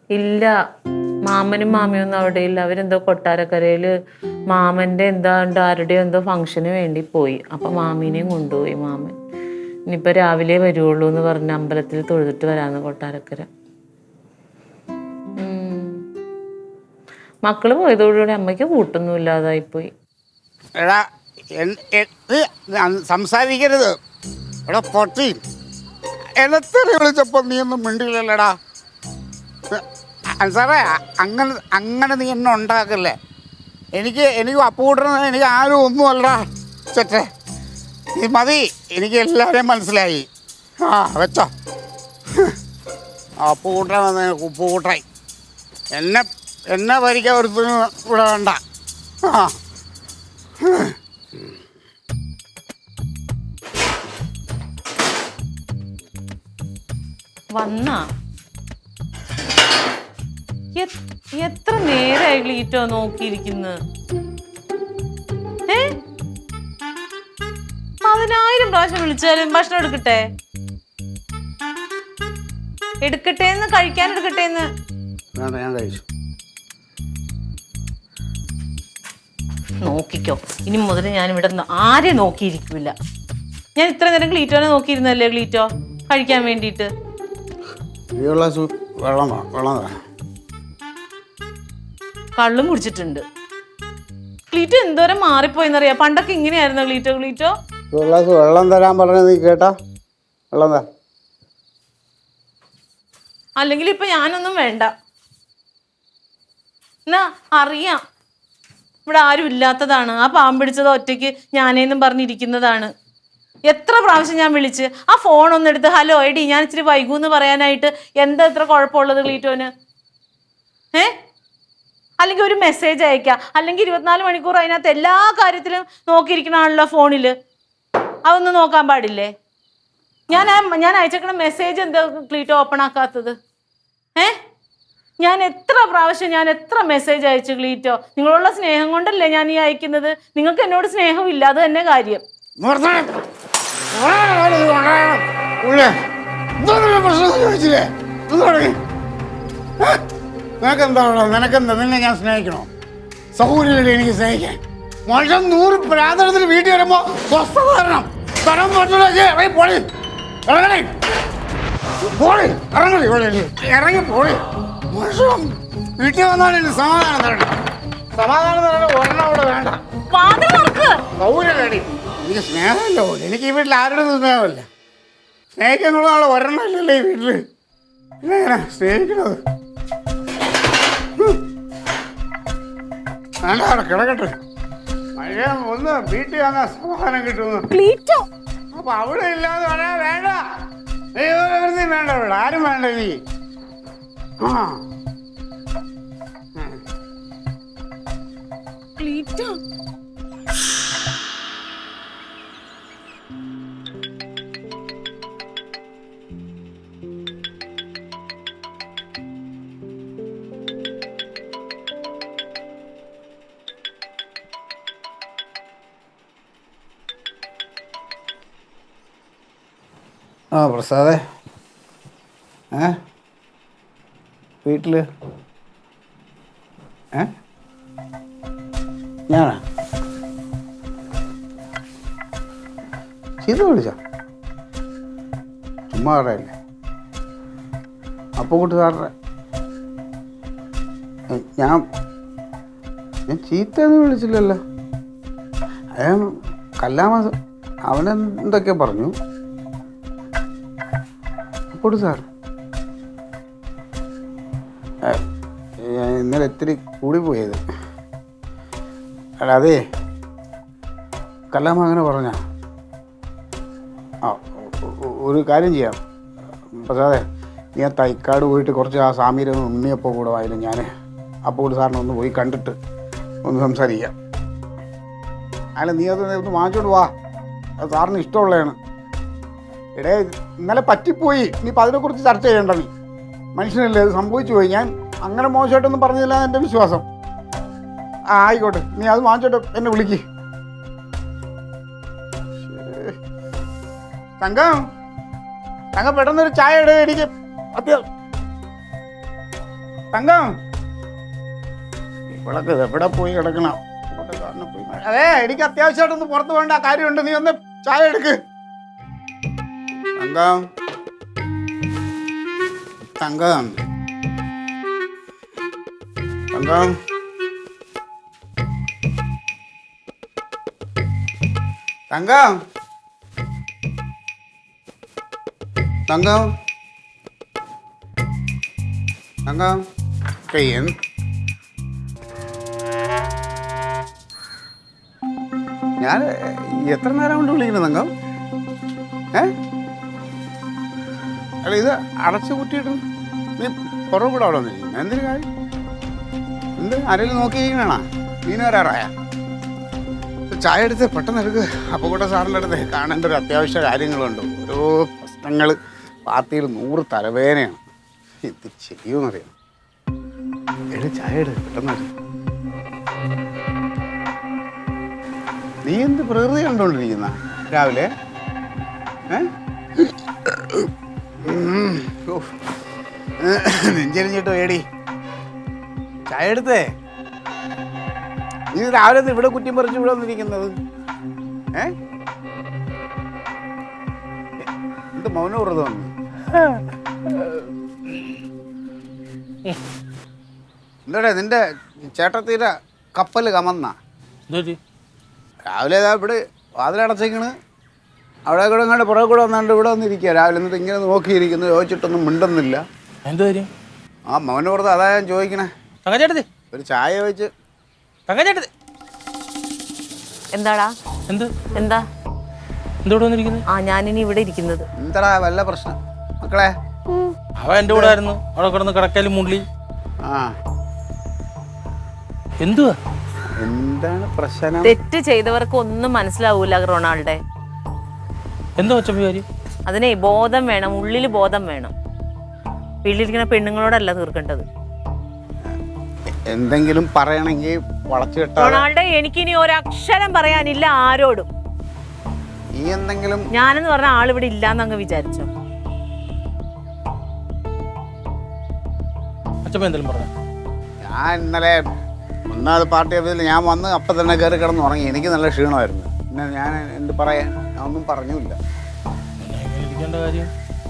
ഇല്ല, മാമനും മാമിയും ഒന്നും അവിടെ ഇല്ല. അവരെന്തോ കൊട്ടാരക്കരയില് മാമന്റെ എന്താണ്ട് ആരുടെയോ എന്തോ ഫംഗ്ഷന് വേണ്ടി പോയി. അപ്പൊ മാമീനെയും കൊണ്ടുപോയി മാമൻ. ഇനിയിപ്പോ രാവിലെ വരുവുള്ളൂ എന്ന് പറഞ്ഞ അമ്പലത്തിൽ തൊഴുതിട്ട് വരാന്ന് കൊട്ടാരക്കര. മക്കള് പോയതോടുകൂടി അമ്മയ്ക്ക് കൂട്ടൊന്നും ഇല്ലാതായിപ്പോയി. എടാ സംസാരിക്കരുത്. എടാ പൊട്ടി, എന്നെത്തറി വിളിച്ചപ്പോൾ നീ ഒന്നും മിണ്ടില്ലല്ലേടാ. സാറേ, അങ്ങനെ നീ എന്നെ ഉണ്ടാക്കല്ലേ. എനിക്ക് അപ്പൂട്ടണം, എനിക്ക് ആരും ഒന്നുമല്ലടാ. ചേട്ടേ ഇത് മതി, എനിക്ക് എല്ലാവരെയും മനസ്സിലായി. വെച്ചോ. അപ്പൂട്ടൻ ഉപ്പുകൂട്ടായി എന്നെ ഭരിക്കാൻ ഒരുത്തിനും ഇവിടെ വേണ്ട. വന്നാ എത്ര നേരമായി ക്ലീറ്റോ നോക്കിയിരിക്കുന്നു? 10,000 പ്രാവശ്യം വിളിച്ചാലും ഭക്ഷണം എടുക്കട്ടേന്ന് കഴിക്കാൻ എടുക്കട്ടേന്ന്. ഞാൻ കഴിച്ചു. നോക്കിക്കോ, ഇനി മുതൽ ഞാൻ ഇവിടെ ആരെയും നോക്കിയിരിക്കില്ല. ഞാൻ ഇത്ര നേരം ക്ലീറ്റോനെ നോക്കിയിരുന്നല്ലേ ക്ലീറ്റോ കഴിക്കാൻ വേണ്ടിയിട്ട്. കള്ളും കുടിച്ചിട്ടുണ്ട്. ക്ലീറ്റോ എന്തോരം മാറിപ്പോയെന്നറിയാ. പണ്ടൊക്കെ ഇങ്ങനെയായിരുന്നു ക്ലീറ്റോ. വെള്ളം തരാൻ പറഞ്ഞ നീ കേട്ടാ? വെള്ളം താ. അല്ലെങ്കിൽ ഇപ്പൊ ഞാനൊന്നും വേണ്ട. എന്നാ അറിയാം ഇവിടെ ആരും ഇല്ലാത്തതാണ്. ആ പാമ്പിടിച്ചത് ഒറ്റയ്ക്ക് ഞാനേന്നും പറഞ്ഞിരിക്കുന്നതാണ്. എത്ര പ്രാവശ്യം ഞാൻ വിളിച്ച് ആ ഫോണൊന്നും എടുത്ത് ഹലോ എടി ഞാൻ ഇച്ചിരി വൈകൂന്ന് പറയാനായിട്ട് എന്താ ഇത്ര കുഴപ്പമുള്ളത് ക്ലീറ്റോന്? അല്ലെങ്കിൽ ഒരു മെസ്സേജ് അയക്കാം. അല്ലെങ്കിൽ 24 മണിക്കൂർ അതിനകത്ത് എല്ലാ കാര്യത്തിലും നോക്കിയിരിക്കണാണല്ലോ ഫോണില്. അതൊന്നും നോക്കാൻ പാടില്ലേ? ഞാൻ അയച്ചേക്കണ മെസ്സേജ് എന്താ ക്ലീറ്റോ ഓപ്പൺ ആക്കാത്തത്? ഞാൻ എത്ര മെസ്സേജ് അയച്ചു ക്ലീറ്റോ? നിങ്ങളുള്ള സ്നേഹം കൊണ്ടല്ലേ ഞാൻ ഈ അയക്കുന്നത്. നിങ്ങൾക്ക് എന്നോട് സ്നേഹമില്ല, അത് തന്നെ കാര്യം. നിനക്കെന്താ? നിന്നെ ഞാൻ സ്നേഹിക്കണോ? സൗകര്യമില്ല എനിക്ക് സ്നേഹിക്കാൻ. മനുഷ്യൻ 100 പ്രാന്തരത്തിന് വീട്ടിൽ വരുമ്പോ സ്വസ്ഥത തരണം. ഇറങ്ങി പോയി മനുഷ്യൻ വീട്ടിൽ വന്നാൽ എനിക്ക് സമാധാനം തരണം. സമാധാനം തരണം. ഒരെണ്ണം അവിടെ വേണ്ട. സൗകര്യമില്ലടി. എനിക്ക് സ്നേഹമല്ലോ. എനിക്ക് ഈ വീട്ടിൽ ആരുടെ സ്നേഹമല്ല. സ്നേഹിക്കാന്നുള്ള ആൾ ഒരെണ്ണം ഇല്ലല്ലോ ഈ വീട്ടില്. പിന്നെ സ്നേഹിക്കണത് വേണ്ട. അവിടെ കിടക്കട്ടെ. മഴ ഒന്ന് വീട്ടിൽ വന്നാൽ സമാധാനം കിട്ടുന്നു. അപ്പൊ അവിടെ ഇല്ലാതെ പറയാ വേണ്ട. വേണ്ട ഇവിടെ ആരും വേണ്ട. നീ പ്രസാദേ, വീട്ടില് ഞാനാ ചീത്ത വിളിച്ച ചുമ്മാ പറയല്ലേ? അപ്പുകുട്ടി സാറിനെ ഞാൻ ചീത്തയൊന്നും വിളിച്ചില്ലല്ലോ. അയാൾ കല്ലാമാസം അവനെന്തൊക്കെ പറഞ്ഞു. അപ്പുകുട്ടി സാർ ഇന്നലെ ഇത്തിരി കൂടിപ്പോയത്. അല്ല അതേ, കല്ലാമ അങ്ങനെ പറഞ്ഞ ഒരു കാര്യം ചെയ്യാം പ്രസാദേ, നീ ആ തൈക്കാട് പോയിട്ട് കുറച്ച് ആ സാമീരൊന്ന് ഉണ്ണിയപ്പോൾ കൂടെ ആയാലും ഞാൻ അപ്പുകുട്ടി സാറിനെ ഒന്ന് പോയി കണ്ടിട്ട് ഒന്ന് സംസാരിക്കാം. അല്ല നീ അത് ഒന്ന് വാങ്ങിച്ചോണ്ട് വാ. അത് സാറിന് ഇഷ്ടമുള്ളതാണ്. ഇടേ ഇന്നലെ പറ്റിപ്പോയി. ഇനിയിപ്പോൾ അതിനെക്കുറിച്ച് ചർച്ച ചെയ്യണ്ട. നീ മനുഷ്യനല്ലേ, അത് സംഭവിച്ചു പോയി. ഞാൻ അങ്ങനെ മോശമായിട്ടൊന്നും പറഞ്ഞില്ല എൻ്റെ വിശ്വാസം. ആയിക്കോട്ടെ, നീ അത് വാങ്ങിച്ചോട്ടെ, എന്നെ വിളിക്ക്. തങ്കം തങ്കം പെട്ടെന്നൊരു ചായ ഇട്, എനിക്ക് തങ്കം. ഇവളൊക്കെ എവിടെ പോയി കിടക്കണം? അതെ, എനിക്ക് അത്യാവശ്യമായിട്ടൊന്ന് പുറത്ത് പോകേണ്ട കാര്യമുണ്ട്, നീ ഒന്ന് ചായ എടുക്ക്. തങ്കം തങ്കം തങ്കം തങ്കം തങ്കം തങ്കം പെയ്യൻ. ഞാൻ എത്ര നേരം കൊണ്ട് വിളിക്കുന്നു തങ്കം? അല്ല, ഇത് അടച്ചു കുറ്റിയിട്ട് നീ പുറകെ കൂടെ അവിടെ വന്നിരിക്കുന്നു. എന്തൊരു കാര്യം? എന്ത് ആരെങ്കിലും നോക്കിയിരിക്കണാ? നീന് വരാറായ? ചായ എടുത്ത് പെട്ടെന്ന് എടുക്ക്. അപ്പുകുട്ട സാറിൻ്റെ അടുത്ത് കാണേണ്ട ഒരു അത്യാവശ്യ കാര്യങ്ങളുണ്ട്. ഓരോ പ്രശ്നങ്ങൾ, പാർട്ടിയിൽ 100 തലവേദനയാണ്. ഇത് ചെയ്യുമെന്നറിയാം. ചായ എടുത്ത് പെട്ടെന്ന് എടുക്ക്. നീ എന്ത് പ്രകൃതി കണ്ടോണ്ടിരിക്കുന്ന രാവിലെ? നെഞ്ചരിഞ്ഞിട്ടോ ഏടി? ചായ എടുത്തേ. നീ രാവിലെ ഇവിടെ കുറ്റി പറിച്ച് ഇവിടെ വന്നിരിക്കുന്നത്? എന്ത് മൗനവ്രതം വന്നു? എന്താടേ നിന്റെ ചേട്ടത്തീരെ കപ്പല് കമന്ന? രാവിലെ ഇവിടെ വാതിലടച്ചേക്കണ്. അവിടെ കൂടെ അങ്ങോട്ട് പുറകെ കൂടെ വന്നാണ്ട് ഇവിടെ വന്നിരിക്കുക രാവിലെ. എന്നിട്ട് ഇങ്ങനെ നോക്കിയിരിക്കുന്നു, ചോദിച്ചിട്ടൊന്നും മിണ്ടുന്നില്ല. എന്ത് കാര്യം? ആ മൗനവ്രതം, അതാ ഞാൻ ചോദിക്കണേ. ഒരു ചായ വെച്ച്. എന്താടാ? എന്താ ഞാനിനി ഇവിടെ ഇരിക്കുന്നത്? എന്താടാ വല്ല പ്രശ്നം മക്കളെ? അവ എന്റെ കൂടെ ആയിരുന്നു, അവിടെ കിടന്ന് കിടക്കലും മുള്ളി. എന്തുവാ? എന്താണ് പ്രശ്നം? തെറ്റ് ചെയ്തവർക്ക് ഒന്നും മനസ്സിലാവൂല റൊണാൾഡേ. എന്താ വെച്ചപ്പോ കാര്യം? അതിനെ ബോധം വേണം, ഉള്ളിൽ ബോധം വേണം. വീട്ടിലിരിക്കുന്ന പെണ്ണുങ്ങളോടല്ല തീർക്കേണ്ടത്. എന്തെങ്കിലും പറയണമെങ്കിൽ വളച്ചു കെട്ടാ. റൊണാൾഡോ, എനിക്കിനി ഒരക്ഷരം പറയാനില്ല ആരോടും. ഈ എന്തെങ്കിലും ഞാനെന്ന് പറഞ്ഞ ആളിവിടെ ഇല്ലാന്ന് അങ്ങ് വിചാരിച്ചോ? ഞാൻ ഇന്നലെ ഒന്നാമത് പാർട്ടി ഓഫീസിൽ ഞാൻ വന്ന് അപ്പം തന്നെ കയറി കിടന്ന് ഉറങ്ങി. എനിക്ക് നല്ല ക്ഷീണമായിരുന്നു. പിന്നെ ഞാൻ എന്ത് പറയാൻ, ഞാൻ ഒന്നും പറഞ്ഞില്ല.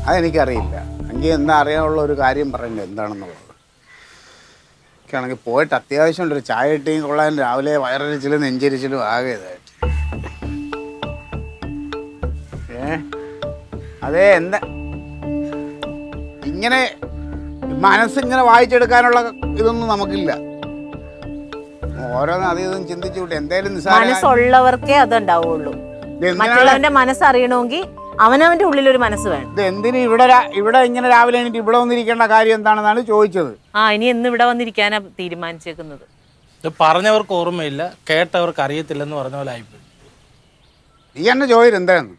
അതെനിക്കറിയില്ല. എനിക്ക് എന്താ അറിയാനുള്ള ഒരു കാര്യം പറയണ്ടേ എന്താണെന്നുള്ളത്. എനിക്കാണെങ്കിൽ പോയിട്ട് അത്യാവശ്യം ഒരു ചായ ഇട്ടിയും കൊള്ളാൻ. രാവിലെ വയറരിച്ചിലും നെഞ്ചരിച്ചിലും ആകെ ഇതായിട്ട്. അതെ, എന്താ ഇങ്ങനെ മനസ്സിങ്ങനെ വായിച്ചെടുക്കാനുള്ള ഇതൊന്നും നമുക്കില്ല. ഓരോന്ന് അധികം ചിന്തിച്ചു കൂട്ടി എന്തേലും മനസ്സുള്ളവർക്കേ അതുണ്ടാവുള്ളൂ. മറ്റുള്ളവന്റെ മനസ്സറിയണമെങ്കിൽ അവനവന്റെ ഉള്ളിലൊരു മനസ്സ് വേണം. ഇത് എന്തിന് ഇവിടെ ഇങ്ങനെ രാവിലെ എണീറ്റ് ഇവിടെ വന്നിരിക്കേണ്ട കാര്യം എന്താണെന്നാണ് ചോദിച്ചത്. ഇനി എന്ന് ഇവിടെ വന്നിരിക്കാനാ തീരുമാനിച്ചേക്കുന്നത്? ഇത് പറഞ്ഞവർക്ക് ഓർമ്മയില്ല, കേട്ടവർക്ക് അറിയത്തില്ലെന്ന് പറഞ്ഞ പോലെ ആയിപ്പോയി. നീ എന്നെ ചോദിച്ചു എന്താണെന്ന്.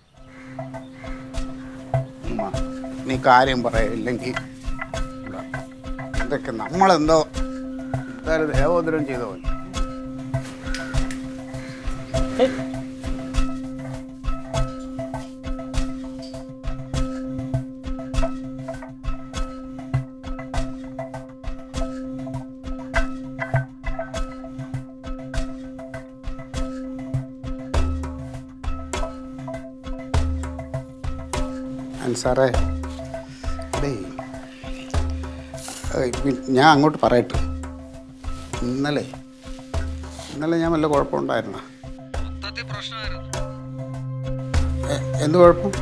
നീ കാര്യം പറയില്ലെങ്കിൽ ഇതൊക്കെ നമ്മളെന്തോ എന്തായാലും ദേവോദരം ചെയ്ത പോലെ. സാറേ, ഞാൻ അങ്ങോട്ട് പറയട്ടെ. ഇന്നലെ ഞാൻ വല്ല കുഴപ്പമുണ്ടായിരുന്ന? എന്ത് കുഴപ്പം?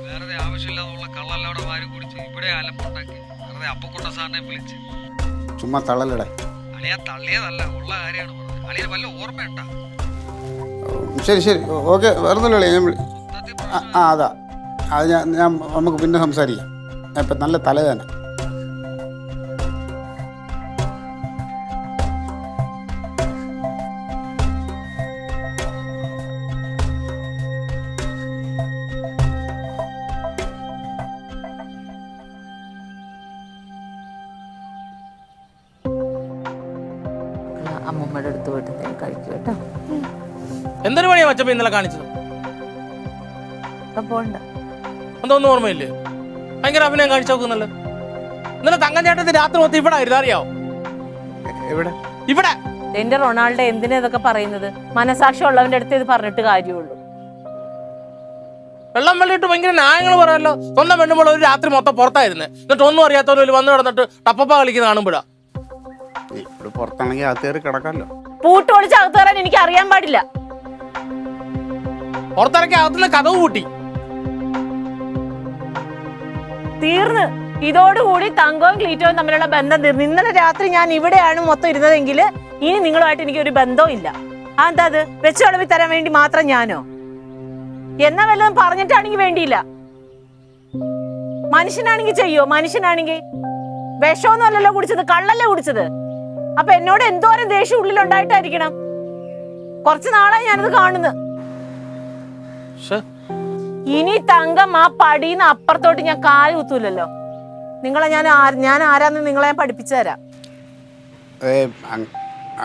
വെറുതെ ആവശ്യമില്ലാതുള്ള കള്ളല്ലോടെ വാരി കുടിച്ച് ഇവിടെ അലപ്പുണ്ടാക്കി വെറുതെ അപ്പക്കുട്ട സാറിനെ വിളിച്ച്. ചുമ്മാ തള്ളലടേ. അളിയാ തള്ളിയതല്ല, ഉള്ള കാര്യമാണ് പറഞ്ഞത്. അളിയ വല്ല ഓർമ്മയുണ്ടാ? ശരി ഓക്കെ, വേറൊന്നുമില്ല. ഞാൻ അതാ അത് ഞാൻ നമുക്ക് പിന്നെ സംസാരിക്കാം. ഇപ്പം നല്ല തലവേദന. അമ്മൂമ്മയുടെ അടുത്ത് പോയിട്ട് കഴിക്കും കേട്ടോ. എന്തൊരു പണിയാ മച്ചപ്പ ഇന്നലെ കാണിച്ചത്? പോണ്ട. എന്തൊന്നും ഓർമ്മയില്ലേ? ഭയങ്കര അഭിനയം കാണിച്ചു നോക്കുന്നല്ലോ. ഇന്നലെ തങ്കച്ചേട്ടത്തി രാത്രി മൊത്തം ഇവിടെ ആയിരുന്നു, അറിയാവോ? എവിടെ? ഇവിടെ. എന്റെ റൊണാൾഡോ എന്തിനാ ഇതൊക്കെ പറയുന്നത്? മനസാക്ഷി ഉള്ളവന്റെ അടുത്ത് ഇത് പറഞ്ഞിട്ട് കാര്യമുള്ളൂ. വെള്ളം വെള്ളിയിട്ട് ഭയങ്കര ന്യായങ്ങൾ പറയാമല്ലോ. സ്വന്തം പെണ്ണുമ്പോൾ ഒരു രാത്രി മൊത്തം പുറത്തായിരുന്നു. എന്നിട്ട് ഒന്നും അറിയാത്തവര് വന്ന് കിടന്നിട്ട് ടപ്പപ്പ കളിക്കുന്ന കാണുമ്പോഴാ. ഇവിടെ പുറത്താണെങ്കിൽ അകത്ത് കയറി കിടക്കാമല്ലോ. പൂട്ട് ഒളിച്ച് അകത്ത് കയറാൻ എനിക്ക് അറിയാൻ പാടില്ല. പുറത്തിറക്കി അകത്തുനിന്ന് കഥവ് കൂട്ടി. തീർന്ന്. ഇതോടുകൂടി തങ്കവും ക്ലീറ്റോയും തമ്മിലുള്ള ബന്ധം തീർന്നു. ഇന്നലെ രാത്രി ഞാൻ ഇവിടെയാണ് മൊത്തം ഇരുന്നതെങ്കിൽ ഇനി നിങ്ങളുമായിട്ട് എനിക്ക് ഒരു ബന്ധവും ഇല്ല. എന്താ അത് വെച്ച് വിളമ്പി തരാൻ വേണ്ടി മാത്രം ഞാനോ? എന്നാ വല്ലതും പറഞ്ഞിട്ടാണെങ്കിൽ വേണ്ടിയില്ല. മനുഷ്യനാണെങ്കിൽ ചെയ്യോ? മനുഷ്യനാണെങ്കിൽ വിഷമൊന്നും അല്ലല്ലോ കുടിച്ചത്, കള്ളല്ലേ കുടിച്ചത്. അപ്പൊ എന്നോട് എന്തോരം ദേഷ്യം ഉള്ളിലുണ്ടായിട്ടായിരിക്കണം. കുറച്ച് നാളായി ഞാനത് കാണുന്നു. ഇനി തങ്കം ആ പടിന്ന് അപ്പുറത്തോട്ട് ഞാൻ കാല് കുത്തൂലല്ലോ. നിങ്ങളെ ഞാൻ ആരാന്ന് നിങ്ങളെ ഞാൻ പഠിപ്പിച്ചു തരാം.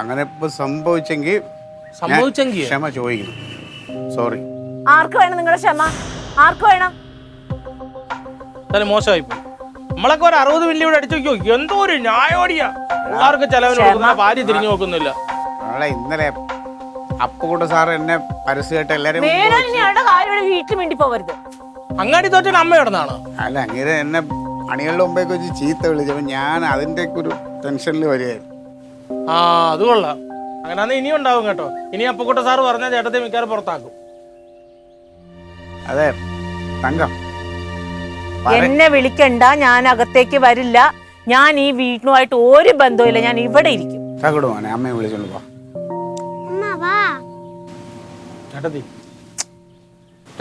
അങ്ങനെ ഇപ്പൊ സംഭവിച്ചെങ്കിൽ ക്ഷമ ചോദിക്കുന്നു. സോറി. ആർക്ക് വേണം നിങ്ങളുടെ ക്ഷമ? ആർക്ക് വേണം? മോശമായി പോയി. നമ്മളൊക്കെ ഒരു 60 മില്ലി ഇവിടെ അടിച്ചു നോക്കിയോ, എന്തോ ഒരു ന്യായോടിയാ. പിള്ളേർക്ക് ചെലവിന് ഭാര്യ തിരിഞ്ഞു നോക്കുന്നില്ല. ഇന്നലെ അപ്പുകൂട്ട സാറ് എന്നെ പരസ്യമായിട്ട് എല്ലാരും വീട്ടിൽ വേണ്ടി പോവരുത്. അങ്ങാടി തോറ്റ അമ്മ കിടന്നാണ്. അല്ല, അങ്ങനെ എന്നെ അണികളുടെ മുമ്പേക്ക് വെച്ച് ചീത്ത വിളിച്ചപ്പോ ഞാൻ അതിന്റെ ഒരു ടെൻഷനിൽ വരികയായിരുന്നു. ആ, അത് കൊള്ളാം. അങ്ങനെ ഇനിയും ഉണ്ടാവും കേട്ടോ. ഇനി അപ്പുകൂട്ട സാറ് പറഞ്ഞാൽ ചേട്ടത്തെ മിക്കാറും പുറത്താക്കും. അതെ തങ്കം, എന്നെ വിളിക്കണ്ട, ഞാൻ അകത്തേക്ക് വരില്ല. ഞാൻ ഈ വീട്ടിനുമായിട്ട് ഒരു ബന്ധവുമില്ല. ഞാൻ ഇവിടെ ഇരിക്കും. അമ്മയെ വിളിച്ചോണ്ട് പോ. ചേട്ടത്തി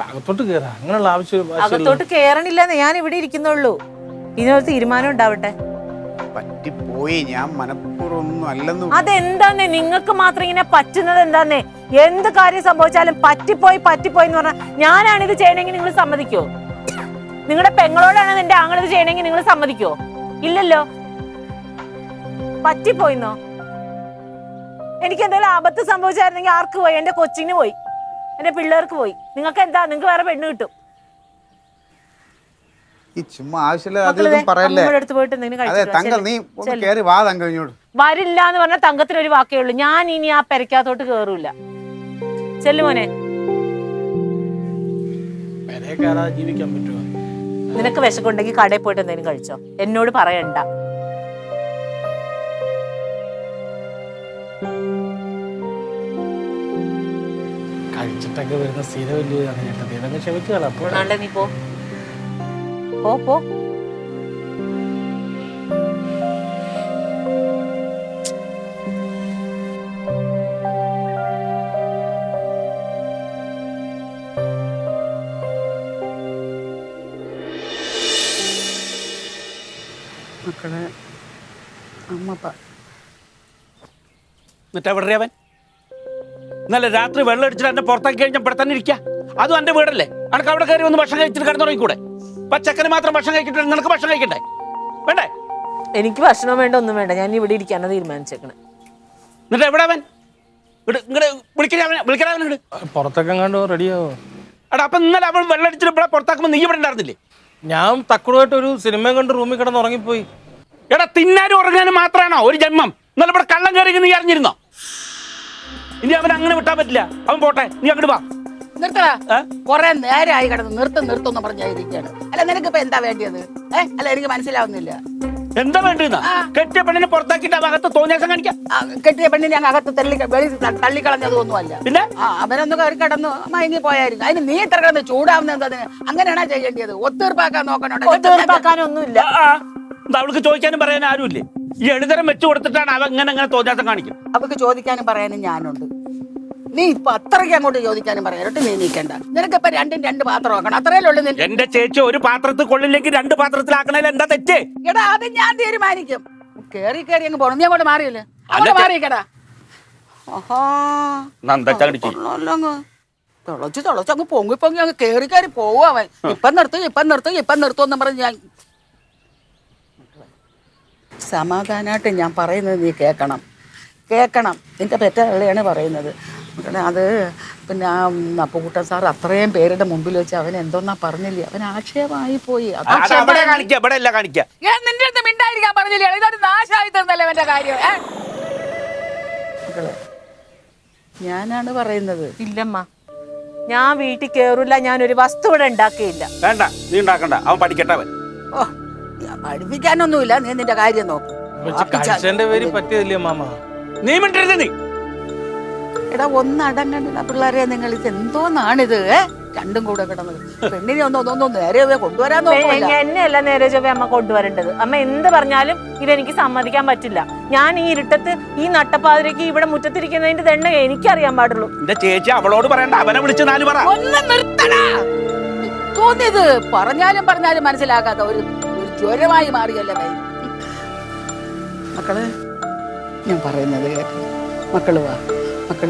അകത്തോട്ട് കേറാ, അങ്ങനെയുള്ള ആവശ്യം. അകത്തോട്ട് കേറണില്ലെന്ന്, ഞാൻ ഇവിടെ ഇരിക്കുന്നുള്ളൂ. ഇതിനൊരു തീരുമാനം ഉണ്ടാവട്ടെ. പറ്റിപ്പോയി, ഞാൻ മനഃപൂർവ്വം അല്ലെന്ന്. അതെന്താന്നേ നിങ്ങൾക്ക് മാത്രം ഇങ്ങനെ പറ്റുന്നത്? എന്താന്നേ എന്ത് കാര്യം സംഭവിച്ചാലും പറ്റിപ്പോയി എന്ന് പറഞ്ഞാൽ ഞാനാണിത് ചെയ്യണമെങ്കിൽ നിങ്ങൾ സമ്മതിക്കോ? നിങ്ങളുടെ പെങ്ങളോടാണ് എന്റെ ആങ്ങളിത് ചെയ്യണമെങ്കിൽ നിങ്ങൾ സമ്മതിക്കോ? ഇല്ലല്ലോ. പറ്റിപ്പോയിന്നോ? എനിക്ക് എന്തെങ്കിലും ആപത്ത് സംഭവിച്ചായിരുന്നെങ്കിൽ ആർക്ക് പോയി? എന്റെ കൊച്ചിന് പോയി, എന്റെ പിള്ളേർക്ക് പോയി. നിങ്ങൾക്ക് എന്താ? നിങ്ങൾക്ക് വേറെ പെണ്ണ് കിട്ടും. വരില്ല എന്ന് പറഞ്ഞാൽ തങ്കത്തിന് ഒരു വാക്കേ ഉള്ളൂ. ഞാൻ ഇനി ആ പെരക്കകത്തോട്ട് കേറൂല. ചെല്ലുമോനെ. ജീവിക്കാൻ പറ്റുമോ? നിനക്ക് വിശക്കുണ്ടെങ്കിൽ കടയിൽ പോയിട്ട് എന്തെങ്കിലും കഴിച്ചോ, എന്നോട് പറയണ്ട. കഴിച്ചിട്ടൊക്കെ വരുന്ന സ്ഥിരമല്ലേ ക്ഷമിക്കുക. നീ പോ പോ. മക്കളെ, എന്നിട്ട് എവിടെ അവൻ? ഇന്നലെ രാത്രി വെള്ളം അടിച്ചിട്ട് എന്നെ പുറത്താക്കി കഴിഞ്ഞാൽ ഇവിടെ തന്നെ ഇരിക്കുക. അതും എൻ്റെ വീടല്ലേ. അനക്ക് അവിടെ കയറി ഒന്ന് ഭക്ഷണം കഴിച്ചിട്ട് കിടന്നുറങ്ങിക്കൂടെ? പച്ചക്കറി മാത്രം ഭക്ഷണം കഴിച്ചിട്ട് നിനക്ക് ഭക്ഷണം കഴിക്കണ്ടേ? വേണ്ടേ? എനിക്ക് ഭക്ഷണം വേണ്ട, ഒന്നും വേണ്ട. ഞാൻ ഇവിടെ ഇരിക്കാനാണ് തീരുമാനിച്ചേക്കണേ. എന്നിട്ട് എവിടെ അവൻ? വിളിക്കാവൻ പുറത്തൊക്കെ കണ്ടു റെഡിയാവോ? എടാ, അപ്പൊ ഇന്നലെ അവൻ വെള്ളം അടിച്ചിട്ട് ഇവിടെ പുറത്താക്കുമ്പോൾ നീ ഇവിടെ ഉണ്ടായിരുന്നില്ലേ? ഞാൻ തക്കുടുമായിട്ട് ഒരു സിനിമ കണ്ട് റൂമിൽ കിടന്ന് ഉറങ്ങിപ്പോയി. എടാ, തിന്നാനും ഉറങ്ങാനും മാത്രമാണോ ഒരു ജന്മം? ഇന്നലെ ഇവിടെ കള്ളം കയറി നീ അറിഞ്ഞിരുന്നോ? ഇനി അവൻ അങ്ങനെ വിട്ടാൻ പറ്റില്ല. അവൻ പോട്ടെ, നീ അങ്ങോട്ട് വാ. നിർത്തടാ. കൊറേ നേരമായി കിടന്ന് നിർത്തുന്ന പറഞ്ഞായിരിക്കാണ്. അല്ല, നിനക്കിപ്പോ എന്താ വേണ്ടിയത്? അല്ല, എനിക്ക് മനസ്സിലാവുന്നില്ല. എന്താ വേണ്ടെന്നാ? കെട്ടിയ പെണ്ണിനെ പുറത്താക്കിട്ട് അകത്ത് തോന്നിയാസം കാണിക്കാം. കെട്ടിയ പെണ്ണിനെ ഞങ്ങൾ അകത്ത് തള്ളിക്കളഞ്ഞതൊന്നുമല്ല. പിന്നെ അവനൊന്ന് കയറി കിടന്ന് മയങ്ങി പോയായിരിക്കും. അതിന് നീ ഇത്ര കിടന്ന് ചൂടാവുന്ന എന്താ? അങ്ങനെയാണോ ചെയ്യേണ്ടത്? ഒത്തീർപ്പാക്കാൻ നോക്കണോ? ഒത്തീർപ്പാക്കാനൊന്നുമില്ല. അവൾക്ക് ചോദിക്കാനും പറയാനും ആരുമില്ലേ? ഈ എഴുതരം വെച്ചു കൊടുത്തിട്ടാണ് അവ അങ്ങനെ തോന്നിയാസം കാണിക്കും. അവൾക്ക് ചോദിക്കാനും പറയാനും ഞാനുണ്ട്. നീ ഇപ്പൊ അത്രയ്ക്ക് അങ്ങോട്ട് ചോദിക്കാനും പറയാനോട്ട് നീ നീക്കണ്ട. നിനക്കിപ്പോ രണ്ടും രണ്ട് പാത്രം ആക്കണം, അത്രയല്ലേ ഉള്ളു. എന്റെ ചേച്ചി ഒരു പാത്രത്തിൽ കൊള്ളില്ലെങ്കിൽ 2 പാത്രത്തിലാക്കണേൽ എന്താ തെറ്റ്? എടാ, അത് ഞാൻ തീരുമാനിക്കും. കേറി അങ്ങ് പോണം. നീ അങ്ങോട്ട് മാറിയില്ലേ? അങ്ങോട്ട് മാറിയിക്കടാ. തിളച്ച് അങ്ങ് പൊങ്ങി അങ്ങ് കേറി പോവും അവൻ. ഇപ്പം നിർത്തും പറഞ്ഞ് ഞാൻ സമാധാനമായിട്ട് ഞാൻ പറയുന്നത് നീ കേൾക്കണം. നിന്റെ പെറ്റയാണ് പറയുന്നത്. മക്കളെ അത് പിന്നെ ആ അപ്പുകുട്ടൻ സാർ അത്രയും പേരുടെ മുമ്പിൽ വെച്ച് അവൻ എന്തോന്നാ പറഞ്ഞില്ലേ, അവൻ ആക്ഷേപമായി പോയി. അത് അവിടെ കാണിക്കുക, ഇവിടെ അല്ല കാണിക്കുക. നിന്റെ അടുത്ത് മിണ്ടായിരിക്കാൻ പറഞ്ഞില്ലേ, ഇതൊരു നാശമായി തീർന്നല്ലേ അവന്റെ കാര്യം. മക്കളെ ഞാനാണ് പറയുന്നത്. ഇല്ലമ്മ, ഞാൻ വീട്ടിൽ കേറൂല, ഞാനൊരു വസ്തു ഇവിടെ ഉണ്ടാക്കിയില്ല. വേണ്ട, നീ ഉണ്ടാക്കണ്ട, അവൻ പഠിക്കട്ടെ. അവൻ ഓ ഞാൻ പഠിപ്പിക്കാനൊന്നുമില്ല, നീ നിന്റെ കാര്യം നോക്ക്. കഴിച്ചതിന്റെ പേര് പറ്റിയതില്ലേ മാമ? നീ മിണ്ടരുത്. നീ എടാ ഒന്നടങ്ങണ്ട പിള്ളേരെ, നിങ്ങൾ ഇത് എന്തോന്നാണിത്? രണ്ടും കൂടെ കിടന്നത്. പെണ്ണിനെ ഒന്നും നേരെ കൊണ്ടുവരാൻ നോക്കില്ല. എന്നെയല്ല നേരെ ചൊവ്വേ അമ്മ കൊണ്ടുവരേണ്ടത്. അമ്മ എന്ത് പറഞ്ഞാലും ഇതെനിക്ക് സമ്മതിക്കാൻ പറ്റില്ല. ഞാൻ ഈ ഇരുട്ടത്ത് ഈ നട്ടപ്പാതിരക്ക് ഇവിടെ മുറ്റത്തിരിക്കുന്നതിന്റെ തന്നെ എനിക്കറിയാൻ പാടുള്ളൂ. എന്റെ ചേച്ചി അവളോട് പറയണ്ട, അവനെ വിളിച്ച് 4 പറ. ഒന്ന് നിർത്തടാ. തോന്നിയത് പറഞ്ഞാലും മനസ്സിലാക്കാത്ത ഒരു ജ്വരമായി മാറിയല്ലേ ഭയ. മക്കള് ഞാൻ പറയുന്നത് കേൾക്കണം. മക്കള്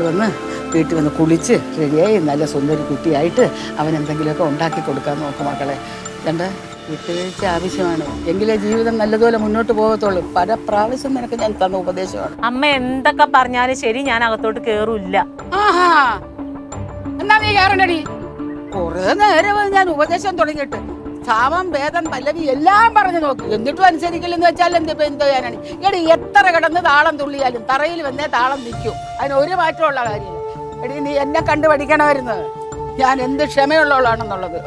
വന്ന് വീട്ടിൽ വന്ന് കുളിച്ച് റെഡിയായി നല്ല സുന്ദരി കുട്ടിയായിട്ട് അവൻ എന്തെങ്കിലുമൊക്കെ ഉണ്ടാക്കി കൊടുക്കാൻ നോക്കും മക്കളെ. കണ്ട വിട്ടുവീഴ്ച ആവശ്യമാണ്, എങ്കിലേ ജീവിതം നല്ലതുപോലെ മുന്നോട്ട് പോകത്തുള്ളൂ. പല പ്രാവശ്യം നിനക്ക് ഞാൻ തന്ന ഉപദേശമാണ്. അമ്മ എന്തൊക്കെ പറഞ്ഞാലും ശരി, ഞാൻ അകത്തോട്ട് കേറൂല്ല. ആഹാ എന്നാ നീ കയറണ്ടടി. കുറെ നേരമായി ഞാൻ ഉപദേശം തുടങ്ങിയിട്ട് സാമം ഭേദം പല്ലവി എല്ലാം പറഞ്ഞു നോക്കി, എന്നിട്ടും അനുസരിക്കില്ലെന്ന് വെച്ചാൽ എന്തോ ചെയ്യാനാണ്. എടി എത്ര കിടന്ന് താളം തുള്ളിയാലും തറയിൽ വന്നേ താളം നിൽക്കും, അതിന് ഒരു മാറ്റമുള്ള കാര്യമില്ല. എടി നീ എന്നെ കണ്ടു പഠിക്കണമായിരുന്നു, ഞാൻ എന്ത് ക്ഷമയുള്ളവളാണെന്നുള്ളത്.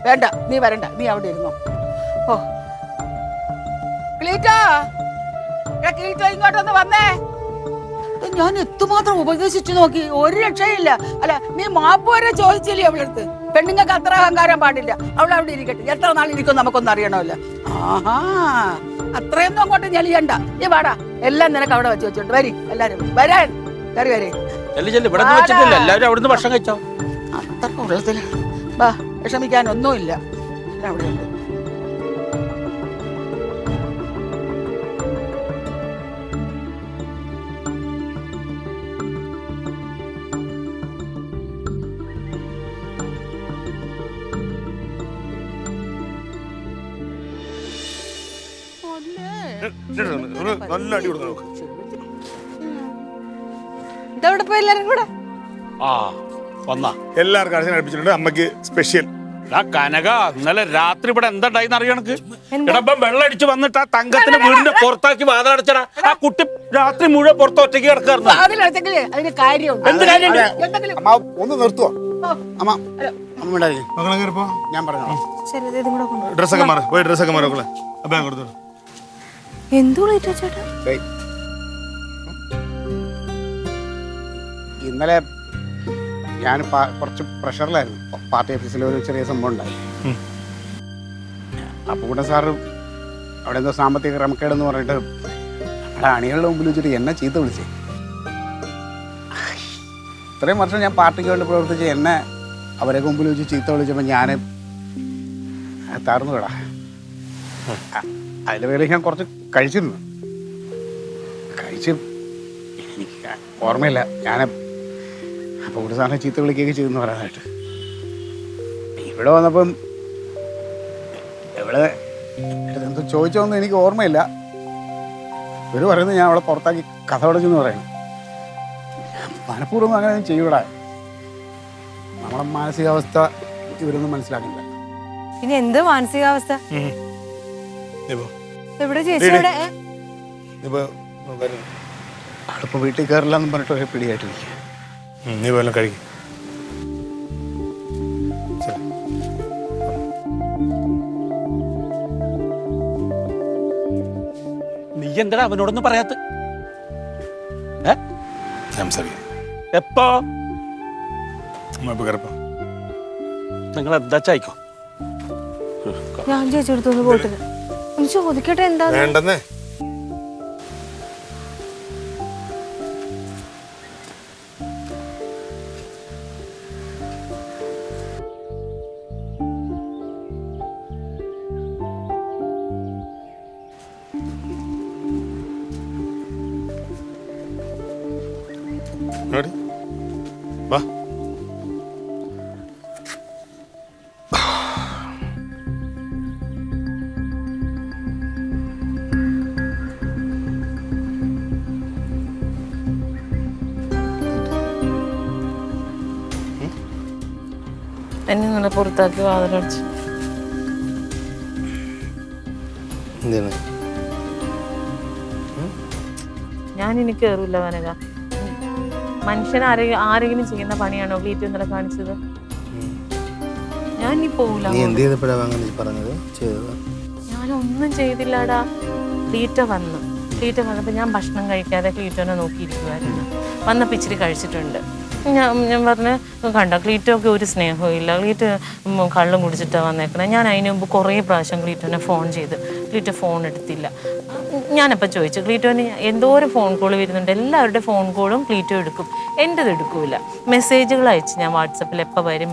വേണ്ട, നീ വരണ്ട, നീ അവിടെ ഇരുന്നോ. ഓ ക്ലീറ്റോ, ക്ലീറ്റോ ഇങ്ങോട്ടൊന്ന് വന്നേ. ഞാൻ എത്തുമാത്രം ഉപദേശിച്ചു നോക്കി, ഒരു രക്ഷയില്ല. അല്ല നീ മാപ്പ് വരെ ചോദിച്ചില്ലേ അവളടുത്ത്? പെണ്ണുങ്ങൾക്ക് അത്ര അഹങ്കാരം പാടില്ല, അവളവിടെ ഇരിക്കട്ടെ. എത്ര നാൾ ഇരിക്കും നമുക്കൊന്നും അറിയണമല്ലോ. ആഹാ അത്രയൊന്നും അങ്ങോട്ട് ഞെളിയണ്ട. നീ വാടാ, എല്ലാം നിനക്ക് അവിടെ വെച്ച് വെച്ചോണ്ട് വരി. എല്ലാരും വരാൻ കയറി വരെ. എല്ലാവരും അവിടുന്ന് ഭക്ഷണം കഴിച്ചോ. അത്ര ഉള്ളതിൽ വാ, വിഷമിക്കാനൊന്നുമില്ല, അവിടെ ഉണ്ട്. നല്ല അടി കൊടുക്കണം നോക്ക്. ഇതവിടെ പോയി എല്ലാരും കൂടെ ആ വന്നാ എല്ലാവർക്കും അർച്ചന അടുപ്പിച്ചിട്ടുണ്ട്. അമ്മക്ക് സ്പെഷ്യൽ. കനക ഇന്നലെ രാത്രി ഇവിടെ എന്താണ്ടായിന്ന് അറിയണക്ക്? ഇടപ്പം വെള്ളം അടിച്ച് വന്നിട്ട് ആ തങ്കത്തിന് വീടിന്റെ പുറത്താക്കി വാതിലടച്ചടാ. ആ കുട്ടി രാത്രി മുഴുവൻ പുറത്ത് ഒറ്റയ്ക്ക് കിടക്കാറുണ്ട്. അതിന് കാര്യമുണ്ട്. എന്ത് കാര്യം? അമ്മ ഒന്ന് നിർത്തുവോ? അമ്മ മകളെ കയറിപ്പോ. ഞാൻ പറഞ്ഞു ശരി, ഇതും കൂടെ കൊണ്ടുപോകും. ഡ്രസ്സൊക്കെ മാറി പോയി, ഡ്രസ്സൊക്കെ മാറി മക്കളെ. അപ്പൊ ഞാൻ കൊടുത്തു. എന്തു വിളിച്ചോ ചേട്ടാ? ഇന്നലെ ഞാൻ കുറച്ച് പ്രഷറിലായിരുന്നു. പാർട്ടി ഓഫീസിൽ ഒരു ചെറിയ സംഭവം ഉണ്ടായി. അപ്പോൾ കൂടെ സാറ് അവിടെ എന്തോ സാമ്പത്തിക ക്രമക്കേടെന്ന് പറഞ്ഞിട്ട് അവിടെ അണികളുടെ മുമ്പിൽ വെച്ചിട്ട് എന്നെ ചീത്ത വിളിച്ചേ. ഇത്രയും വർഷം ഞാൻ പാർട്ടിക്ക് വേണ്ടി പ്രവർത്തിച്ച് എന്നെ അവരെ മുമ്പിൽ വെച്ച് ചീത്ത വിളിച്ചപ്പോൾ ഞാൻ താർന്നു കേടാ. അതിൻ്റെ പേരിൽ ഞാൻ കുറച്ച് കഴിച്ചിരുന്നു. എനിക്ക് ഓർമ്മയില്ല. ഞാൻ അപ്പോൾ ഒരു സാധനം ചീത്ത വിളിക്കുകയൊക്കെ ചെയ്തെന്ന് പറയാനായിട്ട്. ഇവിടെ വന്നപ്പം ഇവിടെ എന്തോ ചോദിച്ചോന്നും എനിക്ക് ഓർമ്മയില്ല. ഇവർ പറയുന്നത് ഞാൻ അവളെ പുറത്താക്കി കഥ അടച്ചെന്ന് പറയുന്നു. മനഃപൂർവ്വം അങ്ങനെ ചെയ്യൂടാ. നമ്മളെ മാനസികാവസ്ഥ ഇവരൊന്നും മനസ്സിലാക്കില്ല. പിന്നെ എന്ത് മാനസികാവസ്ഥ? എവിടെ ചേച്ചി? അവളിപ്പോൾ വീട്ടിൽ കയറില്ല എന്ന് പറഞ്ഞിട്ട് ഒരു പിടിയായിട്ടിരിക്കുക. നീ വല്ലതും കഴിക്കും. നീ എന്താ അവനോടൊന്നും പറയാത്ത? എപ്പോ നിങ്ങൾ എന്താ ചായിക്കോ? ഞാൻ ചേച്ചി എടുത്തൊന്ന് പോയിട്ടില്ല. ഒന്ന് ചോദിക്കട്ടെ എന്താ? വേണ്ടെന്നേ. വാ. എന്നെ ഇന്നലെ പുറത്താക്കി വാതിലടിച്ചു. എന്താണ് ഞാൻ ഇനി കയറൂല വനക. മനുഷ്യൻ ആരെങ്കിലും ചെയ്യുന്ന പണിയാണോ ക്ലീറ്റോ ഇന്നലെ കാണിച്ചത്? ഞാൻ ഇനി പോവില്ല. നീ എന്ത് ചെയ്തപ്പോഴാണ് അങ്ങനെ പറഞ്ഞത് ചെയ്തത്? ഞാനൊന്നും ചെയ്തില്ലാടാ. ക്ലീറ്റോ വന്നപ്പോൾ ഞാൻ ഭക്ഷണം കഴിക്കാതെ ക്ലീറ്റോനെ നോക്കിയിരിക്കുമായിരുന്നു. വന്നപ്പോൾ ഇച്ചിരി കഴിച്ചിട്ടുണ്ട്. ഞാൻ പറഞ്ഞ് കണ്ടോ ക്ലീറ്റോക്ക് ഒരു സ്നേഹവും ഇല്ല, ക്ലീറ്റോ കള്ളും കുടിച്ചിട്ടാണ് വന്നേക്കണേ. ഞാൻ അതിന് മുമ്പ് കുറേ പ്രാവശ്യം ക്ലീറ്റോനെ ഫോൺ ചെയ്ത് ക്ലീറ്റോ ഫോൺ എടുത്തില്ല. ഞാനപ്പോൾ ചോദിച്ചു ക്ലീറ്റോന് എന്തോരം ഫോൺ കോൾ വരുന്നുണ്ട്, എല്ലാവരുടെ ഫോൺ കോളും ക്ലീറ്റോ എടുക്കും, എൻ്റെത് എടുക്കൂല. മെസ്സേജുകൾ അയച്ച് ഞാൻ വാട്സപ്പിൽ എപ്പോൾ വരും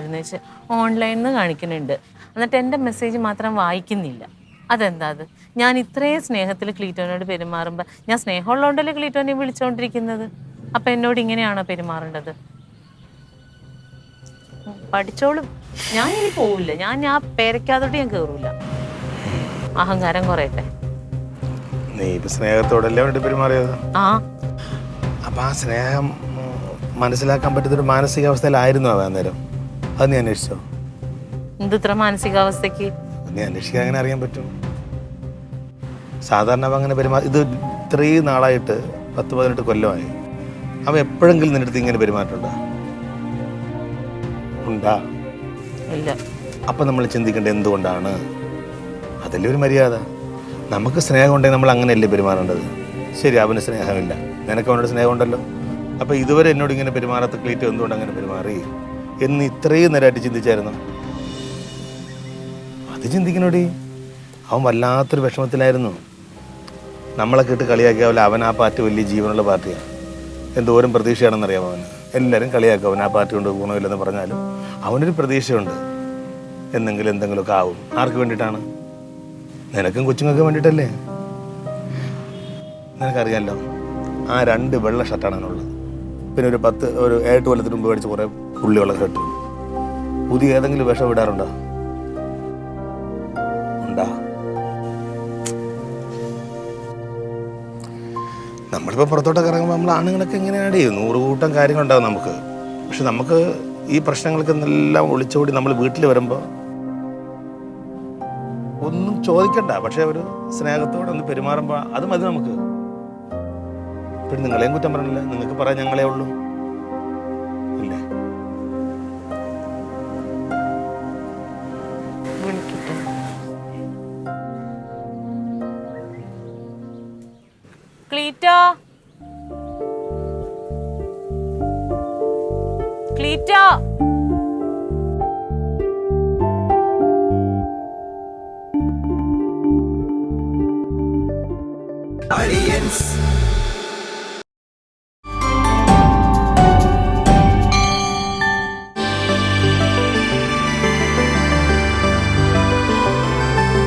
എന്ന് വെച്ച് ഓൺലൈനിൽ നിന്ന് കാണിക്കുന്നുണ്ട്. എന്നിട്ട് എൻ്റെ മെസ്സേജ് മാത്രം വായിക്കുന്നില്ല. അതെന്താ അത്? ഞാൻ ഇത്രയും സ്നേഹത്തിൽ ക്ലീറ്റോനോട് പെരുമാറുമ്പോൾ ഞാൻ സ്നേഹമുള്ളതുകൊണ്ടല്ലേ ക്ലീറ്റോനെ വിളിച്ചുകൊണ്ടിരിക്കുന്നത്. അപ്പം എന്നോട് ഇങ്ങനെയാണോ പെരുമാറേണ്ടത്? പഠിച്ചോളും. ഞാൻ ഇനി പോവില്ല. ഞാൻ ആ പേരയ്ക്കാതോട്ട് ഞാൻ കയറൂല. അഹങ്കാരം കുറയട്ടെ. നീ ഇപ്പൊ സ്നേഹത്തോടല്ലേ വേണ്ടി പെരുമാറിയത്? ആ അപ്പൊ ആ സ്നേഹം മനസ്സിലാക്കാൻ പറ്റുന്നൊരു മാനസികാവസ്ഥയിലായിരുന്നു അവ അന്നേരം. അത് നീ അന്വേഷിച്ചോ? എന്ത് ഇത്ര മാനസികാവസ്ഥയ്ക്ക്? നീ അന്വേഷിക്കാൻ അങ്ങനെ അറിയാൻ പറ്റും. സാധാരണ അവ അങ്ങനെ ഇത് ഇത്രയും നാളായിട്ട് 10-18 കൊല്ലമായി. അവ എപ്പോഴെങ്കിലും നിന്റെ അടുത്ത് ഇങ്ങനെ പെരുമാറ്റമുണ്ടോ? ഉണ്ടാ? ഇല്ല. അപ്പൊ നമ്മൾ ചിന്തിക്കേണ്ടത് എന്തുകൊണ്ടാണ്? അതല്ലേ ഒരു മര്യാദ. നമുക്ക് സ്നേഹം ഉണ്ടെങ്കിൽ നമ്മൾ അങ്ങനെയല്ലേ പെരുമാറേണ്ടത്. ശരി, അവന് സ്നേഹമില്ല, നിനക്ക് അവനോട് സ്നേഹമുണ്ടല്ലോ. അപ്പോൾ ഇതുവരെ എന്നോട് ഇങ്ങനെ പെരുമാറാത്ത ക്ലീറ്റോ എന്തുകൊണ്ട് അങ്ങനെ പെരുമാറി എന്ന് ഇത്രയും നേരമായിട്ട് ചിന്തിച്ചായിരുന്നു? അത് ചിന്തിക്കണോടി. അവൻ വല്ലാത്തൊരു വിഷമത്തിലായിരുന്നു. നമ്മളെ കേട്ട് കളിയാക്കിയാവില്ല. അവൻ ആ പാർട്ടി വലിയ ജീവനുള്ള പാർട്ടിയാണ്. എന്തോരം പ്രതീക്ഷയാണെന്നറിയാമോ അവന്. എല്ലാവരും കളിയാക്കും. അവൻ ആ പാർട്ടി കൊണ്ട് ഗുണമില്ലെന്ന് പറഞ്ഞാലും അവനൊരു പ്രതീക്ഷയുണ്ട്, എന്തെങ്കിലുമൊക്കെ ആവും. ആർക്ക് വേണ്ടിയിട്ടാണ്? നിനക്കും കൊച്ചുങ്ങൾക്ക് വേണ്ടിയിട്ടല്ലേ? നിനക്കറിയാമല്ലോ, ആ 2 വെള്ള ഷർട്ടാണ് അവനുള്ളത്. പിന്നെ ഒരു 7 കൊല്ലത്തിന് മുമ്പ് മേടിച്ച് കുറേ പുള്ളിയുള്ള ഷർട്ട്. പുതിയ ഏതെങ്കിലും വിഷം ഇടാറുണ്ടോ? ഉണ്ടാ? നമ്മളിപ്പോൾ പുറത്തോട്ടൊക്കെ ഇറങ്ങുമ്പോൾ നമ്മൾ ആണുങ്ങളൊക്കെ എങ്ങനെയാണ് 100 കൂട്ടം കാര്യങ്ങളുണ്ടാവും നമുക്ക്. പക്ഷെ നമുക്ക് ഈ പ്രശ്നങ്ങൾക്ക് എല്ലാം ഒളിച്ചോടി നമ്മൾ വീട്ടിൽ വരുമ്പോൾ ഒന്നും ചോദിക്കണ്ട, പക്ഷെ ഒരു സ്നേഹത്തോടെ ഒന്ന് പെരുമാറുമ്പോൾ അത് മതി നമുക്ക്. പിന്നെ നിങ്ങളെയും കുറ്റം പറഞ്ഞില്ല, നിങ്ങൾക്ക് പറയാൻ ഞങ്ങളേ ഉള്ളൂ ഇല്ലേ? ക്ലീറ്റോ, ക്ലീറ്റോ. Audience